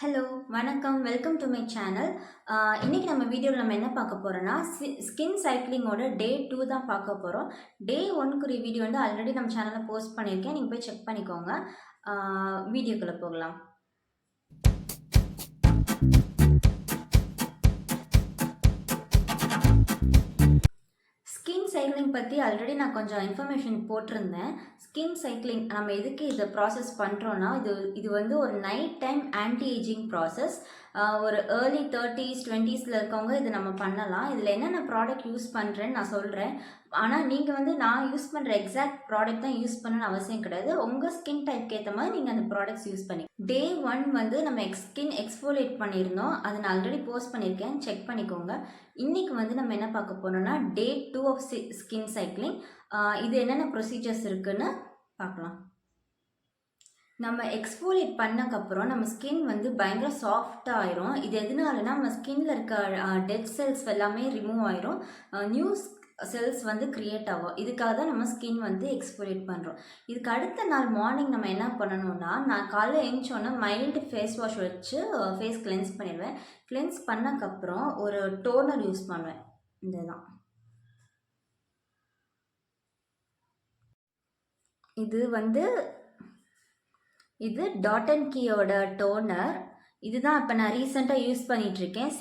Hello, வணக்கம். Welcome to my channel. இன்னைக்கு நம்ம வீடியோவில் நம்ம என்ன பார்க்க போறோம்னா, ஸ்கின் சைக்கிளிங்கோட டே 2 தான் பார்க்க போறோம். டே 1க்குரிய வீடியோ வந்து ஆல்ரெடி நம்ம சேனல்ல போஸ்ட் பண்ணியிருக்கேன். நீங்க போய் செக் பண்ணிக்கோங்க. வீடியோக்குள்ள போகலாம். ஸ்கின் சைக்கிளிங் பற்றி ஆல்ரெடி நான் கொஞ்சம் இன்ஃபர்மேஷன் போட்டிருந்தேன். ஸ்கின் சைக்கிளிங் நம்ம எதுக்கு இதை ப்ராசஸ் பண்ணுறோன்னா, இது வந்து ஒரு night time anti ageing process. ஒரு ஏர்லி 30s 20ஸ்ல இருக்கவங்க இதை நம்ம பண்ணலாம். இதில் என்னென்ன ப்ராடக்ட் யூஸ் பண்ணுறேன்னு நான் சொல்கிறேன். ஆனால் நீங்கள் வந்து நான் யூஸ் பண்ணுற எக்ஸாக்ட் ப்ராடக்ட் தான் யூஸ் பண்ணணும்னு அவசியம் கிடையாது. உங்கள் ஸ்கின் டைப்க்கு ஏற்ற மாதிரி நீங்கள் அந்த ப்ராடக்ட்ஸ் யூஸ் பண்ணி டே 1 வந்து நம்ம ஸ்கின் எக்ஸ்ஃபோலியேட் பண்ணியிருந்தோம். அதை நான் ஆல்ரெடி போஸ்ட் பண்ணியிருக்கேன், செக் பண்ணிக்கோங்க. இன்றைக்கி வந்து நம்ம என்ன பார்க்க போகிறோம்னா, டே 2 ஆஃப் ஸ்கின் சைக்கிளிங். இது என்னென்ன ப்ரொசீஜர்ஸ் இருக்குன்னு பார்க்கலாம். நம்ம எக்ஸ்ஃபோலியேட் பண்ணக்கப்புறம் நம்ம ஸ்கின் வந்து பயங்கர சாஃப்டாக ஆயிரும். இது எதனாலனா நம்ம ஸ்கின்ல இருக்க டெட் செல்ஸ் எல்லாமே ரிமூவ் ஆயிரும். நியூ செல்ஸ் வந்து க்ரியேட் ஆகும். இதுக்காக தான் நம்ம ஸ்கின் வந்து எக்ஸ்ஃபோலியேட் பண்ணுறோம். இதுக்கு அடுத்த நாள் மார்னிங் நம்ம என்ன பண்ணணும்னா, நான் காலைல எழுந்தோன்னே மைல்டு ஃபேஸ் வாஷ் வச்சு ஃபேஸ் கிளென்ஸ் பண்ணிடுவேன். கிளென்ஸ் பண்ணக்கப்புறம் ஒரு டோனர் யூஸ் பண்ணுவேன். இதுதான். இது டாட் அண்ட் கீயோட டோனர். இதுதான் இப்போ நான் ரீசெண்டாக யூஸ் பண்ணிகிட்ருக்கேன்.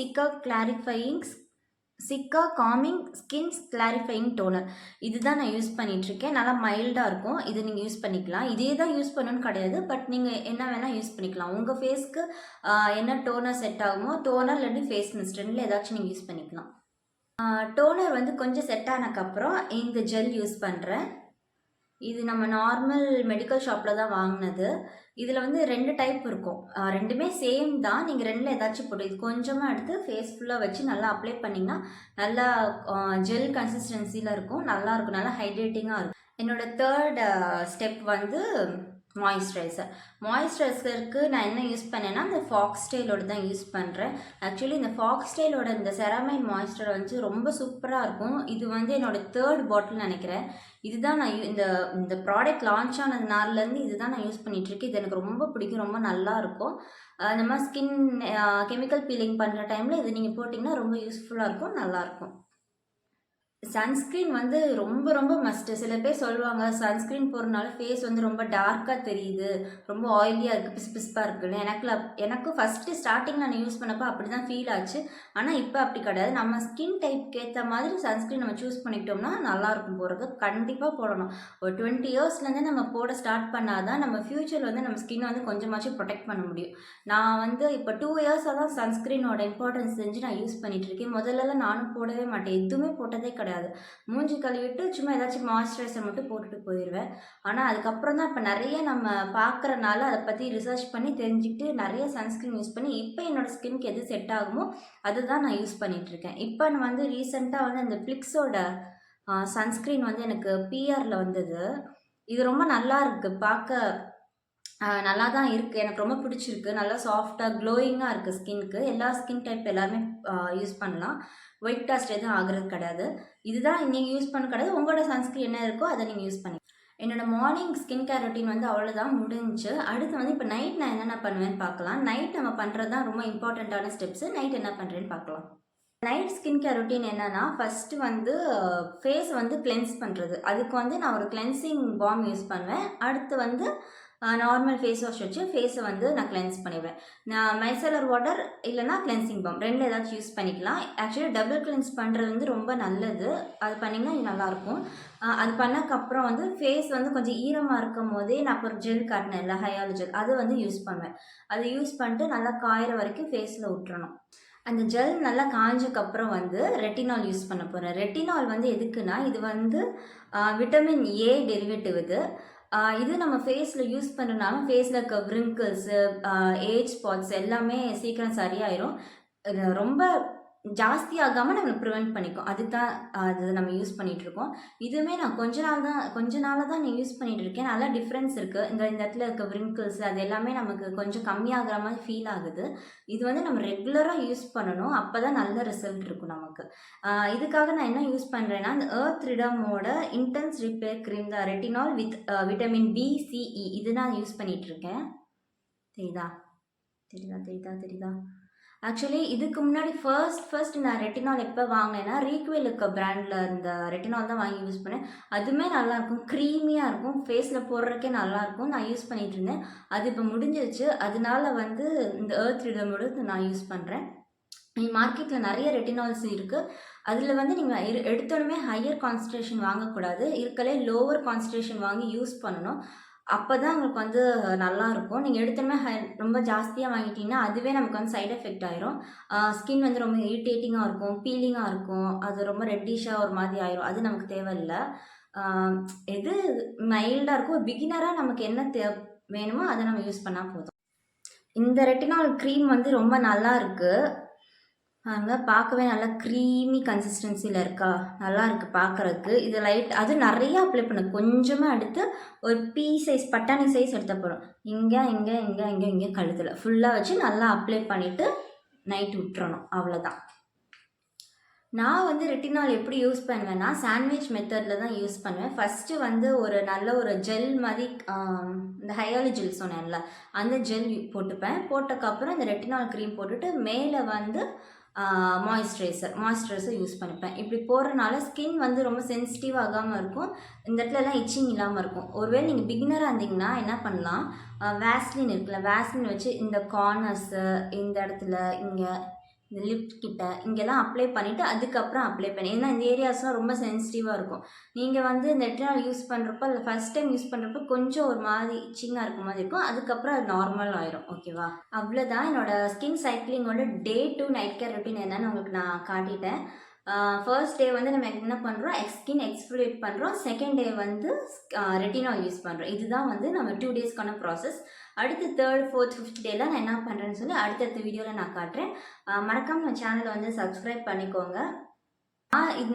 சிக்கா காமிங் ஸ்கின் கிளாரிஃபையிங் டோனர். இதுதான் நான் யூஸ் பண்ணிகிட்ருக்கேன். நல்லா மைல்டாக இருக்கும். இது நீங்கள் யூஸ் பண்ணிக்கலாம். இதே தான் யூஸ் பண்ணணும்னு கிடையாது. பட் நீங்கள் என்ன வேணால் யூஸ் பண்ணிக்கலாம். உங்கள் ஃபேஸ்க்கு என்ன டோனர் செட் ஆகுமோ, டோனர் இல்லாட்டி ஃபேஸ் மிஸ்ட் ரெண்டில் ஏதாச்சும் நீங்கள் யூஸ் பண்ணிக்கலாம். டோனர் வந்து கொஞ்சம் செட் ஆனதுக்கப்புறம் இந்த ஜெல் யூஸ் பண்ணுறேன். இது நம்ம நார்மல் மெடிக்கல் ஷாப்பில் தான் வாங்கினது. இதில் வந்து 2 டைப் இருக்கும். ரெண்டுமே சேம் தான். நீங்கள் ரெண்டில் ஏதாச்சும் போட்டு இது கொஞ்சமாக எடுத்து ஃபேஸ் ஃபுல்லாக வச்சு நல்லா அப்ளை பண்ணிங்கன்னா நல்லா ஜெல் கன்சிஸ்டன்சியில் இருக்கும். நல்லாயிருக்கும். நல்லா ஹைட்ரேட்டிங்காக இருக்கும். என்னோடய 3rd ஸ்டெப் வந்து மாய்ஸ்சரைசருக்கு நான் என்ன யூஸ் பண்ணேன்னா, இந்த ஃபாக்ஸ்டைலோட தான் யூஸ் பண்ணுறேன். ஆக்சுவலி இந்த ஃபாக்ஸ்டைலோட இந்த செராமைன் மாய்ஸ்சர் வந்து ரொம்ப சூப்பராக இருக்கும். இது வந்து என்னோடய 3rd பாட்டில் நினைக்கிறேன். இதுதான் நான் இந்த ப்ராடக்ட் லான்ச் ஆனது நாள்லேருந்து இதுதான் நான் யூஸ் பண்ணிகிட்ருக்கேன். இது எனக்கு ரொம்ப பிடிக்கும். ரொம்ப நல்லாயிருக்கும். இந்த மாதிரி ஸ்கின் கெமிக்கல் பீலிங் பண்ணுற டைமில் இது நீங்கள் போட்டிங்கன்னா ரொம்ப யூஸ்ஃபுல்லாக இருக்கும். நல்லாயிருக்கும். சன்ஸ்க்ரீன் வந்து ரொம்ப ரொம்ப மஸ்ட்டு. சில பேர் சொல்லுவாங்க, சன்ஸ்க்ரீன் போடுறதுனால ஃபேஸ் வந்து ரொம்ப டார்க்காக தெரியுது, ரொம்ப ஆயிலியாக இருக்குது, பிசுபிசுப்பாக இருக்குன்னு. எனக்கு ஃபஸ்ட்டு ஸ்டார்டிங் நான் யூஸ் பண்ணப்போ அப்படி தான் ஃபீல் ஆச்சு. ஆனால் இப்போ அப்படி கிடையாது. நம்ம ஸ்கின் டைப்க்கு ஏற்ற மாதிரி சன்ஸ்க்ரீன் நம்ம சூஸ் பண்ணிக்கிட்டோம்னா நல்லாயிருக்கும் போடுறது. கண்டிப்பாக போடணும். ஒரு 20 இயர்ஸ்லேருந்து நம்ம போட ஸ்டார்ட் பண்ணால் தான் நம்ம ஃப்யூச்சரில் வந்து நம்ம ஸ்கின்னை வந்து கொஞ்சமாச்சும் ப்ரொடெக்ட் பண்ண முடியும். நான் வந்து இப்போ 2 இயர்ஸாக தான் சன்ஸ்க்ரீனோட இம்பார்ட்டன்ஸ் தெரிஞ்சு நான் யூஸ் பண்ணிகிட்ருக்கேன். முதல்லலாம் நானும் போடவே மாட்டேன். எதுவுமே போட்டதே கிடையாது. மூஞ்சி கழுவிட்டு சும்மா ஏதாச்சும் மாய்ஸ்சரைசர் மட்டும் போட்டுட்டு போயிடுவேன். ஆனால் அதுக்கப்புறம் தான் இப்போ நிறைய நம்ம பார்க்குறனால அதை பற்றி ரிசர்ச் பண்ணி தெரிஞ்சுக்கிட்டு நிறைய சன்ஸ்க்ரீன் யூஸ் பண்ணி இப்போ என்னோடய ஸ்கின்க்கு எது செட் ஆகுமோ அதுதான் நான் யூஸ் பண்ணிகிட்ருக்கேன். இப்போ நான் வந்து ரீசெண்டாக வந்து அந்த ஃப்ளிக்ஸோட சன்ஸ்க்ரீன் வந்து எனக்கு பிஆரில் வந்தது. இது ரொம்ப நல்லா இருக்குது. பார்க்க நல்லா தான் இருக்குது. எனக்கு ரொம்ப பிடிச்சிருக்கு. நல்லா சாஃப்டாக க்ளோயிங்காக இருக்குது ஸ்கின்க்கு. எல்லா ஸ்கின் டைப் எல்லாருமே யூஸ் பண்ணலாம். ஒயிட் காஸ்ட் எதுவும் ஆகிறது கிடையாது. இதுதான் நீங்கள் யூஸ் பண்ண கிடையாது. உங்களோட சன்ஸ்க்ரீன் என்ன இருக்கோ அதை நீங்கள் யூஸ் பண்ணி என்னோடய மார்னிங் ஸ்கின் கேர் ரொட்டீன் வந்து அவ்வளோதான் முடிஞ்சு. அடுத்து வந்து இப்போ நைட் நான் என்னென்ன பண்ணுவேன்னு பார்க்கலாம். நைட் நம்ம பண்ணுறது தான் ரொம்ப இம்பார்ட்டண்ட்டான ஸ்டெப்ஸு. நைட் என்ன பண்ணுறேன்னு பார்க்கலாம். நைட் ஸ்கின் கேர் ரொட்டீன் என்னென்னா, ஃபஸ்ட்டு வந்து ஃபேஸ் வந்து கிளென்ஸ் பண்ணுறது. அதுக்கு வந்து நான் ஒரு கிளென்சிங் பாம் யூஸ் பண்ணுவேன். அடுத்து வந்து நார்மல் ஃபேஸ் வாஷ் வச்சு ஃபேஸை வந்து நான் கிளென்ஸ் பண்ணிடுவேன். நான் மைசெலர் வாட்டர் இல்லைனா கிளென்சிங் பாம் ரெண்டில் ஏதாச்சும் யூஸ் பண்ணிக்கலாம். ஆக்சுவலி டபுள் கிளென்ஸ் பண்ணுறது வந்து ரொம்ப நல்லது. அது பண்ணிங்கன்னா நல்லாயிருக்கும். அது பண்ணக்கப்புறம் வந்து ஃபேஸ் வந்து கொஞ்சம் ஈரமாக இருக்கும் போதே நான் ஒரு ஜெல் காட்டினேன் இல்லை, ஹயாலு ஜெல், அது வந்து யூஸ் பண்ணுவேன். அதை யூஸ் பண்ணிட்டு நல்லா காயிற வரைக்கும் ஃபேஸில் விட்டுறணும். அந்த ஜெல் நல்லா காஞ்சக்கப்புறம் வந்து ரெட்டினால் யூஸ் பண்ண போகிறேன். ரெட்டினால் வந்து எதுக்குன்னா, இது வந்து விட்டமின் ஏ டெரிவேட்டிவ் இது நம்ம ஃபேஸில் யூஸ் பண்ணுறதுனால ஃபேஸில் இருக்க விரிங்கிள்ஸு, ஏஜ் ஸ்பாட்ஸ் எல்லாமே சீக்கிரம் சரியாயிரும். இது ரொம்ப ஜாஸ்தி ஆகாமல் நம்ம ப்ரிவெண்ட் பண்ணிக்கும். அதுக்கு தான் அது நம்ம யூஸ் பண்ணிகிட்ருக்கோம். இதுவுமே நான் கொஞ்ச நாளாக தான் நான் யூஸ் பண்ணிகிட்ருக்கேன். நல்லா டிஃப்ரென்ஸ் இருக்குது. இந்த இடத்துல இருக்க விரிங்கிள்ஸ் அது எல்லாமே நமக்கு கொஞ்சம் கம்மியாகிற மாதிரி ஃபீல் ஆகுது. இது வந்து நம்ம ரெகுலராக யூஸ் பண்ணணும். அப்போ தான் நல்ல ரிசல்ட் இருக்கும் நமக்கு. இதுக்காக நான் என்ன யூஸ் பண்ணுறேன்னா, இந்த எர்த் ரிடமோட இன்டென்ஸ் ரிப்பேர் க்ரீம் தான், retinol with vitamin B, C E. இது நான் யூஸ் பண்ணிகிட்ருக்கேன். சரிதா? தெரியுதா? ஆக்சுவலி இதுக்கு முன்னாடி ஃபர்ஸ்ட் நான் ரெட்டினால் எப்போ வாங்கினேன்னா ரீக்வெலுக்கு பிராண்டில் இந்த ரெட்டினால் தான் வாங்கி யூஸ் பண்ணேன். அதுவுமே நல்லாயிருக்கும், க்ரீமியாக இருக்கும், ஃபேஸில் போடுறதுக்கே நல்லாயிருக்கும். நான் யூஸ் பண்ணிகிட்டு இருந்தேன். அது இப்போ முடிஞ்சிருச்சு. அதனால வந்து இந்த எர்த் ரிடமோட நான் யூஸ் பண்ணுறேன். மார்க்கெட்டில் நிறைய ரெட்டினால்ஸ் இருக்குது. அதில் வந்து நீங்கள் எடுத்தோடனே ஹையர் கான்சன்ட்ரேஷன் வாங்கக்கூடாது. இருக்கலே லோவர் கான்சன்ட்ரேஷன் வாங்கி யூஸ் பண்ணணும். அப்போ தான் உங்களுக்கு வந்து நல்லாயிருக்கும். நீங்கள் எடுத்தோடனே ரொம்ப ஜாஸ்தியாக வாங்கிட்டீங்கன்னா அதுவே நமக்கு வந்து சைட் எஃபெக்ட் ஆயிரும். ஸ்கின் வந்து ரொம்ப இரிட்டேட்டிங்காக இருக்கும், பீலிங்காக இருக்கும், அது ரொம்ப ரெட்டிஷாக ஒரு மாதிரி ஆயிரும். அது நமக்கு தேவையில்லை. எது மைல்டாக இருக்கும், பிகினராக நமக்கு என்ன வேணுமோ அதை நம்ம யூஸ் பண்ணால் போதும். இந்த ரெட்டினால் க்ரீம் வந்து ரொம்ப நல்லா இருக்குது. பார்க்கவே நல்லா க்ரீமி கன்சிஸ்டன்சியில் இருக்கா, நல்லா இருக்குது பார்க்குறதுக்கு. இது லைட் அது நிறையா அப்ளை பண்ண, கொஞ்சமாக எடுத்து ஒரு பீ சைஸ் பட்டாணி சைஸ் எடுத்தால் போகிறோம். இங்கே கழுத்தில் ஃபுல்லாக வச்சு நல்லா அப்ளை பண்ணிவிட்டு நைட் விட்டுறணும், அவ்வளோதான். நான் வந்து ரெட்டினால் எப்படி யூஸ் பண்ணுவேன்னா சாண்ட்விச் மெத்தடில் தான் யூஸ் பண்ணுவேன். ஃபஸ்ட்டு வந்து ஒரு நல்ல ஒரு ஜெல் மாதிரி இந்த ஹையாலி ஜெல் சொன்னேன்ல, அந்த ஜெல் போட்டுப்பேன். போட்டதுக்கப்புறம் இந்த ரெட்டினால் க்ரீம் போட்டுட்டு மேலே வந்து மாய்ஸ்சரைசர் யூஸ் பண்ணிப்பேன். இப்படி போடுறனால ஸ்கின் வந்து ரொம்ப சென்சிட்டிவ் ஆகாமல் இருக்கும். இந்த இடத்துலலாம் இச்சிங் இல்லாமல் இருக்கும். ஒருவேளை நீங்கள் பிகினராக இருந்தீங்கன்னா என்ன பண்ணலாம், வேஸ்லின் இருக்குல்ல, வேஸ்லின் வச்சு இந்த கார்னர்ஸு, இந்த இடத்துல, இங்கே இந்த லிப் கிட்ட இங்கெல்லாம் அப்ளை பண்ணிவிட்டு அதுக்கப்புறம் அப்ளை பண்ணி, ஏன்னா இந்த ஏரியாஸ்லாம் ரொம்ப சென்சிட்டிவாக இருக்கும். நீங்கள் வந்து இந்த ரெட்டினால் யூஸ் பண்ணுறப்ப இல்லை ஃபஸ்ட் டைம் யூஸ் பண்ணுறப்ப கொஞ்சம் ஒரு மாதிரி இச்சிங்காக இருக்க மாதிரி இருக்கும். அதுக்கப்புறம் அது நார்மல் ஆயிரும். ஓகேவா? அவ்வளோதான். என்னோடய ஸ்கின் சைக்கிளிங்கோட டே 2 நைட் கேர் ரொட்டீன் என்னன்னு உங்களுக்கு நான் காட்டிட்டேன். ஃபர்ஸ்ட் டே வந்து நம்ம என்ன பண்ணுறோம், ஸ்கின் எக்ஸ்ஃபோலியேட் பண்ணுறோம். செகண்ட் டே வந்து ரெட்டினால் யூஸ் பண்ணுறோம். இதுதான் வந்து நம்ம 2 டேஸ்க்கான ப்ராசஸ். அடுத்து 3rd 4th 5th டேல நான் என்ன பண்ணுறேன்னு சொல்லி அடுத்தடுத்த வீடியோவில் நான் காட்டுறேன். மறக்காமல் நம்ம சேனலை வந்து சப்ஸ்கிரைப் பண்ணிக்கோங்க.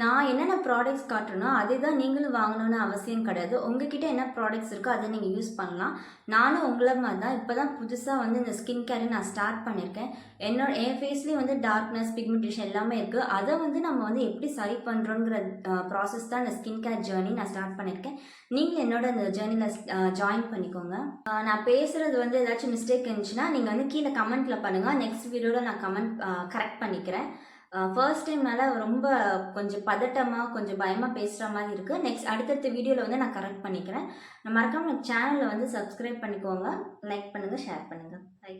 நான் என்னென்ன ப்ராடக்ட்ஸ் காட்டுறேனோ அதே தான் நீங்களும் வாங்கணும்னு அவசியம் கிடையாது. உங்ககிட்ட என்ன ப்ராடக்ட்ஸ் இருக்கோ அதை நீங்கள் யூஸ் பண்ணலாம். நானும் உங்களை மாதிரி தான் இப்போ தான் புதுசாக வந்து இந்த ஸ்கின் கேரை நான் ஸ்டார்ட் பண்ணியிருக்கேன். என் ஃபேஸ்லேயும் வந்து டார்க்னஸ், பிக்மெண்டேஷன் எல்லாமே இருக்குது. அதை வந்து நம்ம வந்து எப்படி சரி பண்ணுறோங்கிற ப்ராசஸ் தான் இந்த ஸ்கின் கேர் ஜேர்னி நான் ஸ்டார்ட் பண்ணியிருக்கேன். நீங்கள் என்னோட இந்த ஜேர்னியில் ஜாயின் பண்ணிக்கோங்க. நான் பேசுகிறது வந்து ஏதாச்சும் மிஸ்டேக் இருந்துச்சுன்னா நீங்கள் வந்து கீழே கமெண்ட்டில் பண்ணுங்கள். நெக்ஸ்ட் வீடியோவில் நான் கரெக்ட் பண்ணிக்கிறேன். ஃபர்ஸ்ட் டைம்னால ரொம்ப கொஞ்சம் பதட்டமாக கொஞ்சம் பயமாக பேசுகிற மாதிரி இருக்குது. நெக்ஸ்ட் அடுத்தடுத்த வீடியோவில் வந்து நான் கரெக்ட் பண்ணிக்கிறேன். மறக்காமல் சேனலில் வந்து சப்ஸ்கிரைப் பண்ணிக்கோங்க, லைக் பண்ணுங்கள், ஷேர் பண்ணுங்கள். பை.